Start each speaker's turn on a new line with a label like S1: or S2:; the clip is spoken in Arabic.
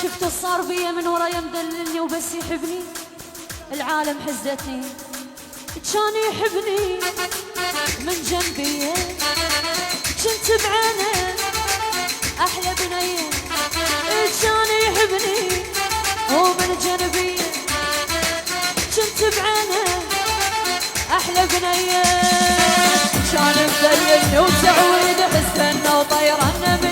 S1: شفته صار بيا من ورايا مدللني وبس يحبني، العالم حزتني كان يحبني من جنبي، كنت بعينه احلى بنيه، كان يحبني ومن جنبي كنت بعينه احلى بنيه، كان مدللني وتعويد حسنه وطيرنه